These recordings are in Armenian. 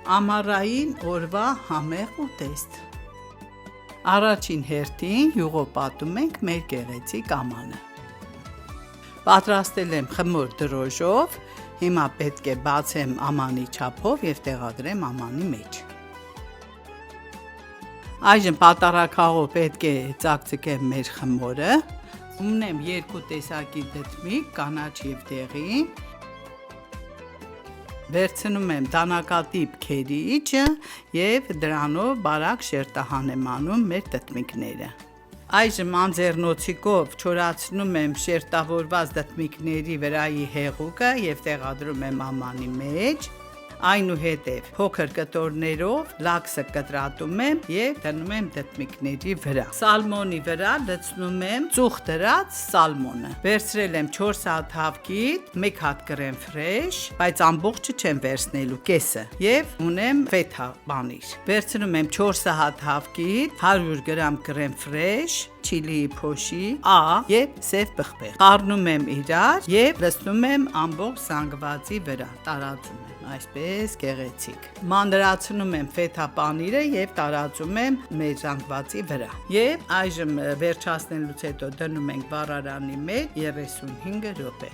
Ամառային օրվա համեղ ուտեստ։ Առաջին հերթին յուղոպատում ենք մեր գեղեցիկ ամանը։ Պատրաստել եմ խմոր դրոժով, հիմա պետք է բացեմ ամանի չափով և տեղադրեմ ամանի մեջ։ Այժմ պատարագաղով պետք է ծակծկեմ մեր խմորը, ունեմ 2 տեսակի դդմիկ, կանաչ և դեղին, վերցնում եմ դանակատիպ քերիչը և դրանով բարակ շերտահան եմ անում մեր դդմիկները։ Այժմ անձեռնոցիկով չորացնում եմ շերտավորված դդմիկների վրայի հեղուկը և տեղադրում եմ ամանի մեջ, այնուհետև փոքր կտորներով լաքսը կտրատում եմ և դնում եմ դդմիկների վրա։ Սալմոնի վրա լցնում եմ ծուխ դրած սալմոնը։ Վերցրել եմ 4 հատ հավկիթ, 1 հատ կրեմ ֆրեշ, բայց ամբողջը չեմ վերցնելու, կեսը, և ունեմ ֆեթա պանիր։ Վերցնում եմ 4 հատ հավկիթ, 100 գրամ կրեմ ֆրեշ, չիլիի փոշի, աղ և սև պղպեղ։ Խառնում եմ իրար և լցնում եմ ամբողջ զանգվածի վրա, տարածում եմ այսպես գեղեցիկ։ Մանրացնում եմ ֆեթա պանիրը և տարածում եմ մեր զանգվածի վրա։ Եվ այժմ վերջացնելուց հետո դնում ենք վառարանի մեջ 35 րոպե։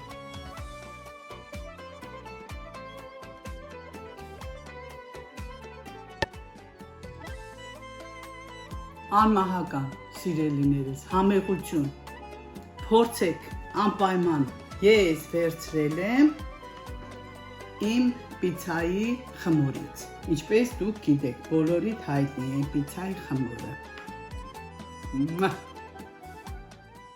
Անմահական սիրելիներս, համեղություն, փորձեք անպայման։ Ես վերցրել եմ իմ պիցցայի խմորից, ինչպես դուք գիտեք, բոլորիդ հայտնի է պիցցայի խմորը։